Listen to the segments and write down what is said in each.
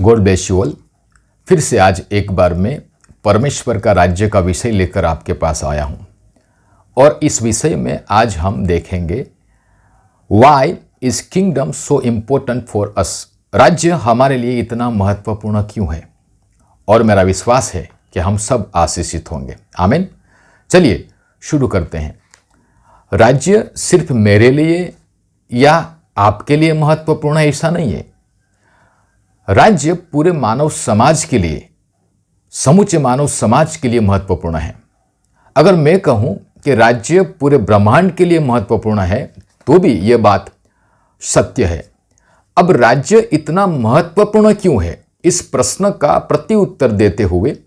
God bless you all. फिर से आज एक बार मैं परमेश्वर का राज्य का विषय लेकर आपके पास आया हूं और इस विषय में आज हम देखेंगे why is kingdom so important for us. राज्य हमारे लिए इतना महत्वपूर्ण क्यों है और मेरा विश्वास है कि हम सब आशीषित होंगे। आमीन। चलिए शुरू करते हैं। राज्य सिर्फ मेरे लिए या आपके लिए महत्वपूर्ण है ऐसा नहीं है। राज्य पूरे मानव समाज के लिए, समूचे मानव समाज के लिए महत्वपूर्ण है। अगर मैं कहूं कि राज्य पूरे ब्रह्मांड के लिए महत्वपूर्ण है तो भी यह बात सत्य है। अब राज्य इतना महत्वपूर्ण क्यों है, इस प्रश्न का प्रत्युत्तर देते हुए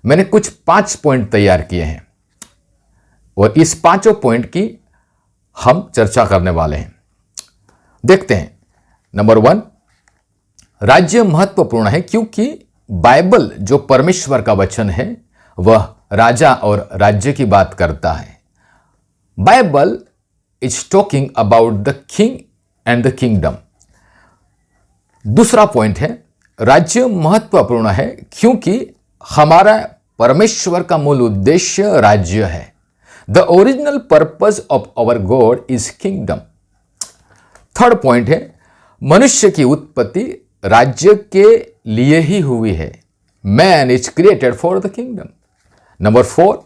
मैंने कुछ 5 पॉइंट तैयार किए हैं और इस 5 पॉइंट की हम चर्चा करने वाले हैं। देखते हैं। नंबर 1, राज्य महत्वपूर्ण है क्योंकि बाइबल जो परमेश्वर का वचन है वह राजा और राज्य की बात करता है। Bible is talking about the king and the kingdom. दूसरा पॉइंट है, राज्य महत्वपूर्ण है क्योंकि हमारा परमेश्वर का मूल उद्देश्य राज्य है। The original purpose of our God is kingdom. Third point है, मनुष्य की उत्पत्ति राज्य के लिए ही हुई है। Man is created for the kingdom. Number 4,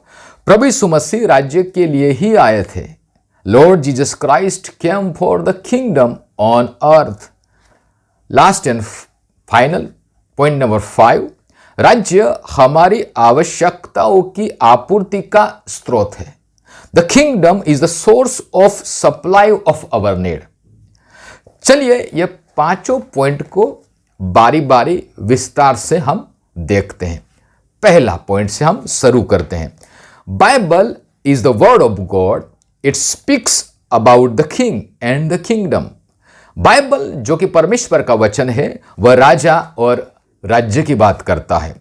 प्रभु यीशु मसीह राज्य के लिए ही आए थे। Lord Jesus Christ came for the kingdom on earth. Last and final point number 5, राज्य हमारी आवश्यकताओं की आपूर्ति का स्रोत है। The kingdom is the source of supply of our need. चलिए ये 5 पॉइंट को बारी बारी विस्तार से हम देखते हैं। पहला पॉइंट से हम शुरू करते हैं। Bible is the word of God, it speaks about the king and the kingdom. Bible जो कि परमेश्वर का वचन है वह राजा और राज्य की बात करता है।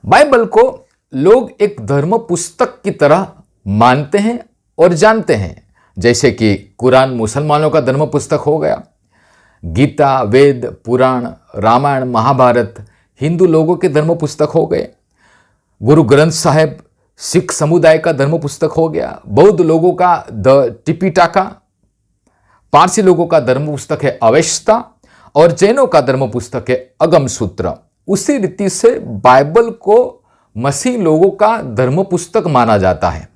बाइबल को लोग एक धर्म पुस्तक की तरह मानते हैं और जानते हैं, जैसे कि कुरान मुसलमानों का धर्म पुस्तक हो गया, गीता, वेद, पुराण, रामायण, महाभारत हिंदू लोगों के धर्म पुस्तक हो गए, गुरु ग्रंथ साहिब सिख समुदाय का धर्म पुस्तक हो गया, बौद्ध लोगों का द टिपिटाका, पारसी लोगों का धर्म पुस्तक है अवेस्ता और जैनों का धर्म पुस्तक है अगम सूत्र। उसी रीति से बाइबल को मसीह लोगों का धर्म पुस्तक माना जाता है।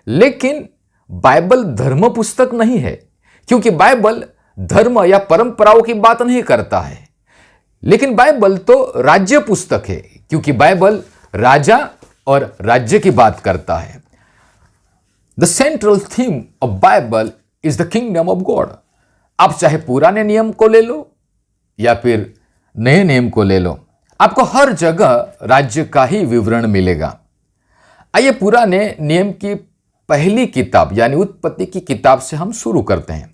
लेकिन बाइबल धर्म पुस्तक नहीं है क्योंकि बाइबल धर्म या परंपराओं की बात नहीं करता है। लेकिन बाइबल तो राज्य पुस्तक है क्योंकि बाइबल राजा और राज्य की बात करता है। The central theme of Bible is the kingdom of God. आप चाहे पुराने नियम को ले लो या फिर नए नियम को ले लो, आपको हर जगह राज्य का ही विवरण मिलेगा। आइए पुराने नियम की पहली किताब यानी उत्पत्ति की किताब से हम शुरू करते हैं।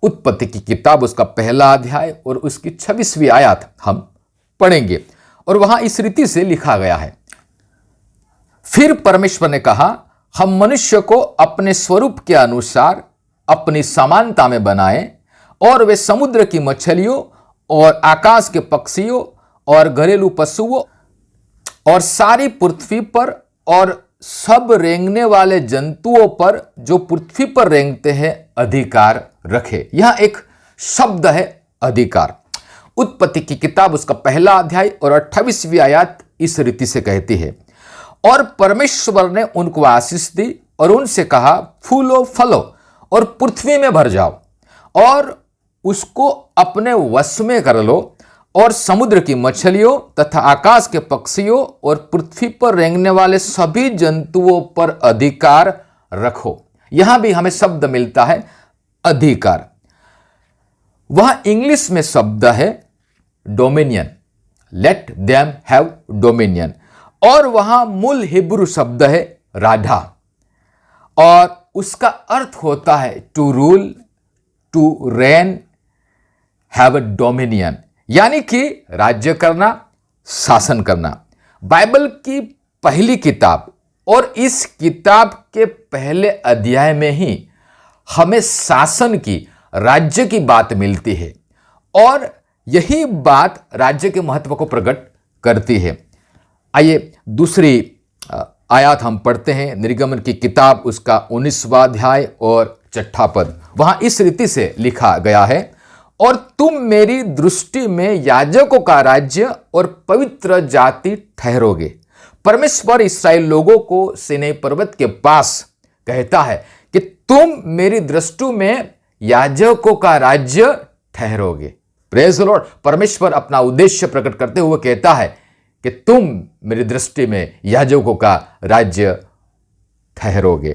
उत्पत्ति की किताब उसका पहला अध्याय और उसकी 26वीं आयत हम पढ़ेंगे और वहां इस रीति से लिखा गया है। फिर परमेश्वर ने कहा, हम मनुष्य को अपने स्वरूप के अनुसार अपनी समानता में बनाएं और वे समुद्र की मछलियों और आकाश के पक्षियों और घरेलू पशुओं और सारी पृथ्वी पर और सब रेंगने वाले जंतुओं पर जो पृथ्वी पर रेंगते हैं अधिकार रखे। यहां एक शब्द है अधिकार। उत्पत्ति की किताब उसका पहला अध्याय और 28वीं आयत इस रीति से कहती है, और परमेश्वर ने उनको आशीष दी और उनसे कहा, फूलो फलो और पृथ्वी में भर जाओ और उसको अपने वश में कर लो और समुद्र की मछलियों तथा आकाश के पक्षियों और पृथ्वी पर रेंगने वाले सभी जंतुओं पर अधिकार रखो। यहां भी हमें शब्द मिलता है अधिकार। वहां इंग्लिश में शब्द है dominion, let them have dominion, और वहां मूल हिब्रू शब्द है राधा और उसका अर्थ होता है to rule, to reign, have a dominion, यानी कि राज्य करना, शासन करना। बाइबल की पहली किताब और इस किताब के पहले अध्याय में ही हमें शासन की, राज्य की बात मिलती है और यही बात राज्य के महत्व को प्रकट करती है। आइए दूसरी आयत हम पढ़ते हैं, निर्गमन की किताब उसका 19वां अध्याय और 6 पद। वहां इस रीति से लिखा गया है, और तुम मेरी दृष्टि में याजकों का राज्य और पवित्र जाति ठहरोगे। परमेश्वर इस्राएल लोगों को सीनै पर्वत के पास कहता है कि तुम मेरी दृष्टि में याजकों का राज्य ठहरोगे। Praise the Lord. परमेश्वर अपना उद्देश्य प्रकट करते हुए कहता है कि तुम मेरी दृष्टि में याजकों का राज्य ठहरोगे।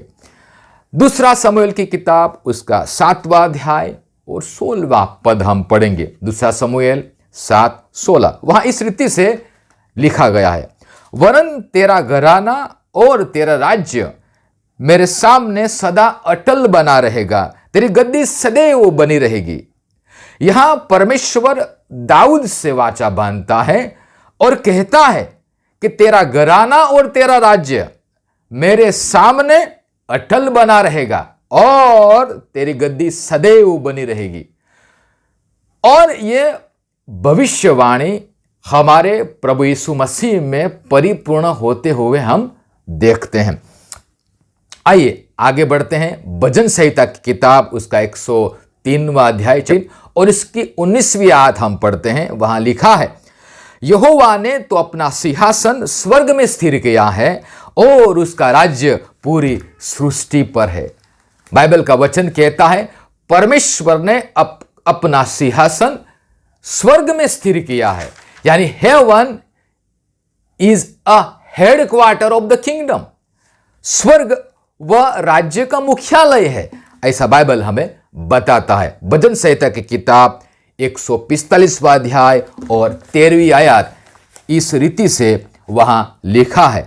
दूसरा शमूएल की किताब उसका 7वां अध्याय और 16वां पद हम पढ़ेंगे। दूसरा शमूएल 7:16। वहां इस रीति से लिखा गया है, वरन तेरा घराना और तेरा राज्य मेरे सामने सदा अटल बना रहेगा, तेरी गद्दी सदैव बनी रहेगी। यहां परमेश्वर दाऊद से वाचा बांधता है और कहता है कि तेरा घराना और तेरा राज्य मेरे सामने अटल बना रहेगा और तेरी गद्दी सदैव बनी रहेगी। और यह भविष्यवाणी हमारे प्रभु यीशु मसीह में परिपूर्ण होते हुए हम देखते हैं। आइए आगे बढ़ते हैं। भजन संहिता की किताब उसका 103वां अध्याय और इसकी 19वीं आयत हम पढ़ते हैं। वहां लिखा है, यहोवा ने तो अपना सिंहासन स्वर्ग में स्थिर किया है और उसका राज्य पूरी सृष्टि पर है। बाइबल का वचन कहता है परमेश्वर ने अपना सिंहासन स्वर्ग में स्थिर किया है, यानी heaven is a headquarter of the kingdom. स्वर्ग वह राज्य का मुख्यालय है, ऐसा बाइबल हमें बताता है। भजन संहिता की किताब 145वां अध्याय और 13वीं आयत इस रीति से वहां लिखा है,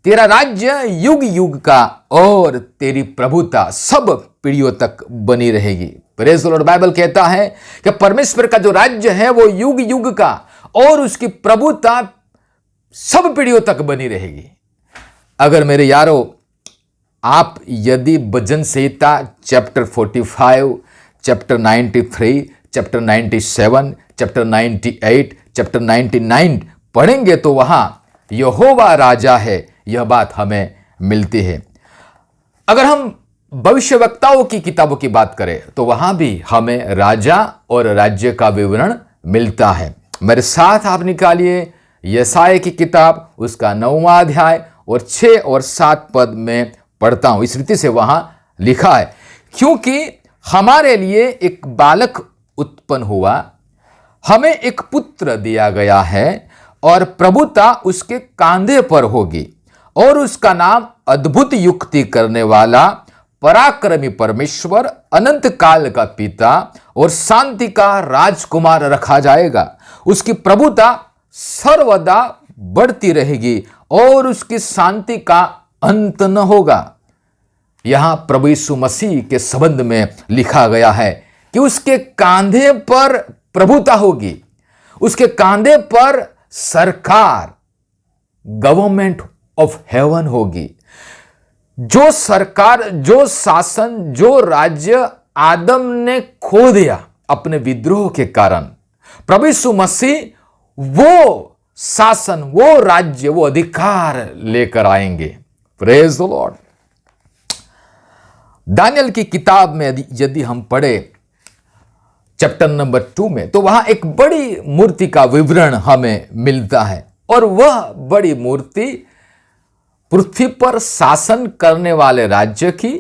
तेरा राज्य युग युग का और तेरी प्रभुता सब पीढ़ियों तक बनी रहेगी। Praise the Lord. बाइबल कहता है कि परमेश्वर का जो राज्य है वो युग युग का और उसकी प्रभुता सब पीढ़ियों तक बनी रहेगी। अगर मेरे यारों, आप यदि भजन संहिता chapter 45, chapter 93, chapter 97, chapter 98, chapter 99 पढ़ेंगे तो वहां यहोवा राजा है, यह बात हमें मिलती है। अगर हम भविष्यवक्ताओं की किताबों की बात करें तो वहां भी हमें राजा और राज्य का विवरण मिलता है। मेरे साथ आप निकालिए यशायाह की किताब उसका 9वां अध्याय और 6 और 7 पद में पढ़ता हूं। इस रीति से वहां लिखा है, क्योंकि हमारे लिए एक बालक उत्पन्न हुआ, हमें एक पुत्र दिया गया है और प्रभुता उसके कांधे पर होगी और उसका नाम अद्भुत युक्ति करने वाला, पराक्रमी परमेश्वर, अनंत काल का पिता और शांति का राजकुमार रखा जाएगा। उसकी प्रभुता सर्वदा बढ़ती रहेगी और उसकी शांति का अंत न होगा। यहां प्रभु यीशु मसीह के संबंध में लिखा गया है कि उसके कांधे पर प्रभुता होगी, उसके कांधे पर सरकार, गवर्नमेंट ऑफ हेवन होगी। जो सरकार, जो शासन, जो राज्य आदम ने खो दिया अपने विद्रोह के कारण, प्रभु यीशु मसीह वो शासन, वो राज्य, वो अधिकार लेकर आएंगे। Praise the Lord. दानियल की किताब में यदि हम पढ़े चैप्टर नंबर 2 में तो वहां एक बड़ी मूर्ति का विवरण हमें मिलता है और वह बड़ी मूर्ति पृथ्वी पर शासन करने वाले राज्य की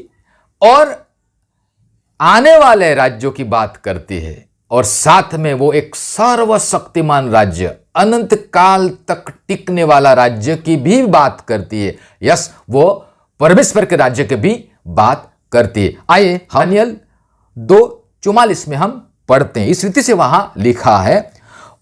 और आने वाले राज्यों की बात करती है और साथ में वो एक सर्वशक्तिमान राज्य, अनंत काल तक टिकने वाला राज्य की भी बात करती है। यस, वो परमेश्वर के राज्य की भी बात करती है। आइए दानियल 2:44 में हम पढ़ते हैं। इस रीति से वहां लिखा है,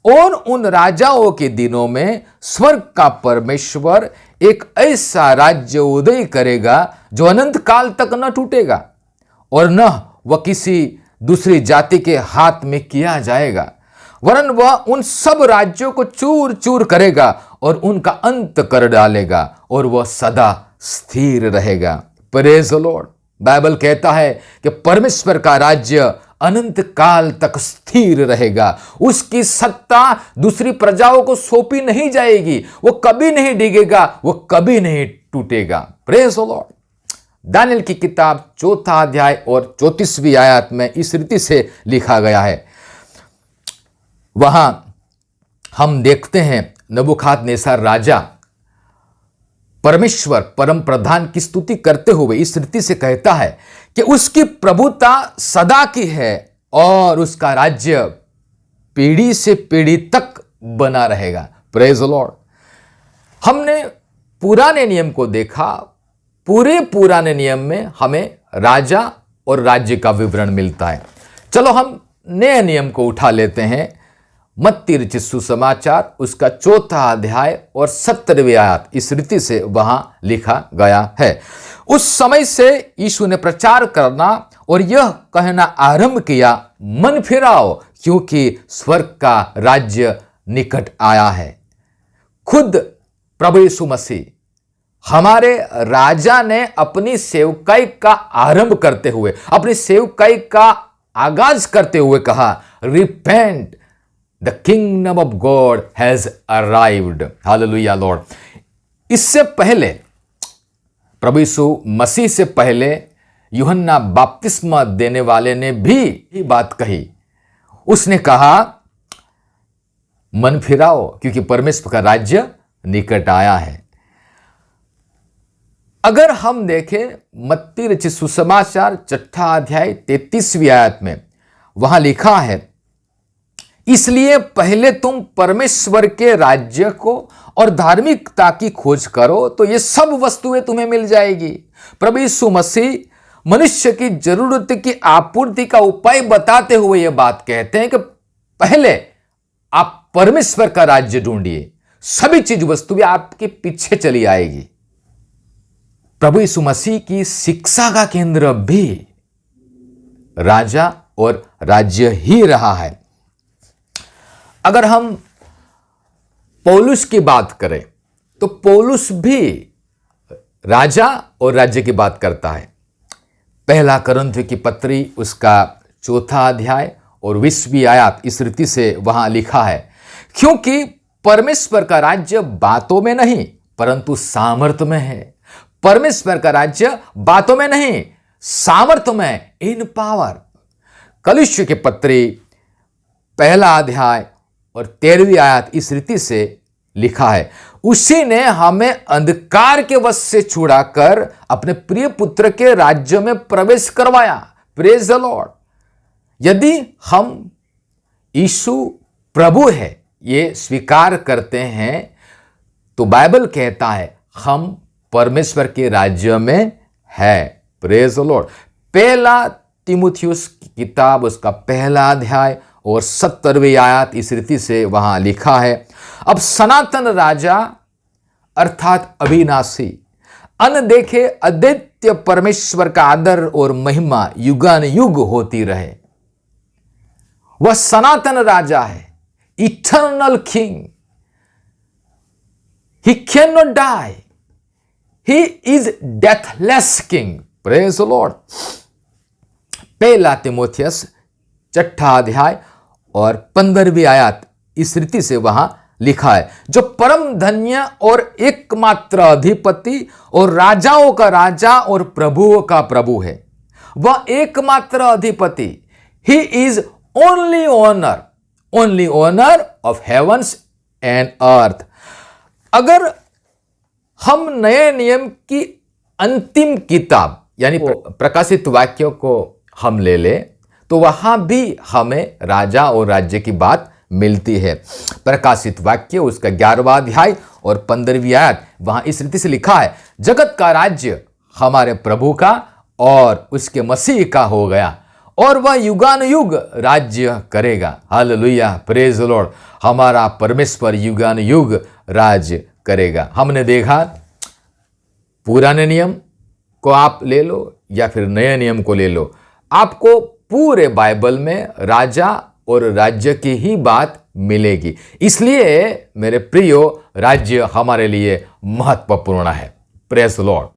और उन राजाओं के दिनों में स्वर्ग का परमेश्वर एक ऐसा राज्य उदय करेगा जो अनंत काल तक न टूटेगा और न वह किसी दूसरी जाति के हाथ में किया जाएगा, वरन वह उन सब राज्यों को चूर चूर करेगा और उनका अंत कर डालेगा और वह सदा स्थिर रहेगा। Praise the Lord. बाइबल कहता है कि परमेश्वर का राज्य अनंत काल तक स्थिर रहेगा। उसकी सत्ता दूसरी प्रजाओं को सौंपी नहीं जाएगी। वो कभी नहीं डिगेगा, वो कभी नहीं टूटेगा। Praise the Lord. दानियेल की किताब 4 अध्याय और 34वीं आयत में इस रीति से लिखा गया है। वहां हम देखते हैं नबूखदनेस्सर राजा परमेश्वर परम प्रधान की स्तुति करते हुए इस रीति से कहता है कि उसकी प्रभुता सदा की है और उसका राज्य पीढ़ी से पीढ़ी तक बना रहेगा। Praise the Lord. हमने पुराने नियम को देखा। पूरे पुराने नियम में हमें राजा और राज्य का विवरण मिलता है। चलो हम नए नियम को उठा लेते हैं। मत्ती रचित सुसमाचार उसका 4 अध्याय और 17वीं आयत इस रीति से वहां लिखा गया है। उस समय से यीशु ने प्रचार करना और यह कहना आरंभ किया, मन फिराओ क्योंकि स्वर्ग का राज्य निकट आया है। खुद प्रभु यीशु मसीह हमारे राजा ने अपनी सेवकाई का आरंभ करते हुए, अपनी सेवकाई का आगाज करते हुए कहा, repent, the kingdom of God has arrived. Hallelujah Lord. इससे पहले प्रभु यीशु मसीह से पहले यूहन्ना बपतिस्मा देने वाले ने भी ये बात कही। उसने कहा, मन फिराओ क्योंकि परमेश्वर का राज्य निकट आया है। अगर हम देखें मत्ती रचित सुसमाचार 6 अध्याय 33वीं आयत में वहां लिखा है, इसलिए पहले तुम परमेश्वर के राज्य को और धार्मिकता की खोज करो तो ये सब वस्तुएं तुम्हें मिल जाएगी। प्रभु यीशु मसीह मनुष्य की जरूरत की आपूर्ति का उपाय बताते हुए यह बात कहते हैं कि पहले आप परमेश्वर का राज्य ढूंढिए, सभी चीज वस्तुएं आपके पीछे चली आएगी। प्रभु यीशु मसीह की शिक्षा का केंद्र भी राजा और राज्य ही रहा है। अगर हम पौलुस की बात करें तो पौलुस भी राजा और राज्य की बात करता है। 1 कुरिन्थियों की पत्री उसका 4 अध्याय और 20वीं आयत इस रीति से वहां लिखा है, क्योंकि परमेश्वर का राज्य बातों में नहीं परंतु सामर्थ्य में है। परमेश्वर का राज्य बातों में नहीं, सामर्थ्य में, इन पावर। कलीसियों की पत्री 1 अध्याय और 13वीं आयत इस रीति से लिखा है, उसी ने हमें अंधकार के वश से छुड़ाकर अपने प्रिय पुत्र के राज्य में प्रवेश करवाया। Praise the Lord. यदि हम यीशु प्रभु है ये स्वीकार करते हैं तो बाइबल कहता है हम परमेश्वर के राज्य में है। Praise the Lord. 1 तीमुथियुस की किताब उसका 1 अध्याय और 70वीं आयत इस रीति से वहां लिखा है, अब सनातन राजा अर्थात अविनाशी अनदेखे अद्वितीय परमेश्वर का आदर और महिमा युगान युग होती रहे। वह सनातन राजा है, eternal king. He can not die, he is deathless king. Praise the Lord. 1 तीमुथियुस 6 अध्याय और 15वीं आयत इस रीति से वहां लिखा है, जो परम धन्य और एकमात्र अधिपति और राजाओं का राजा और प्रभुओं का प्रभु है। वह एकमात्र अधिपति, he is only owner of heavens and earth. अगर हम नए नियम की अंतिम किताब यानी प्रकाशित वाक्यों को हम ले ले तो वहां भी हमें राजा और राज्य की बात मिलती है। प्रकाशित वाक्य उसका 11वां अध्याय और 15वीं आयत वहां इस रीति से लिखा है, जगत का राज्य हमारे प्रभु का और उसके मसीह का हो गया और वह युगान युग राज्य करेगा। Hallelujah, praise the Lord. हमारा परमेश्वर युगान युग राज्य करेगा। हमने देखा पुराने नियम को आप ले लो या फिर नए नियम को ले लो, आपको पूरे बाइबल में राजा और राज्य की ही बात मिलेगी। इसलिए मेरे प्रियो, राज्य हमारे लिए महत्वपूर्ण है। Praise the Lord.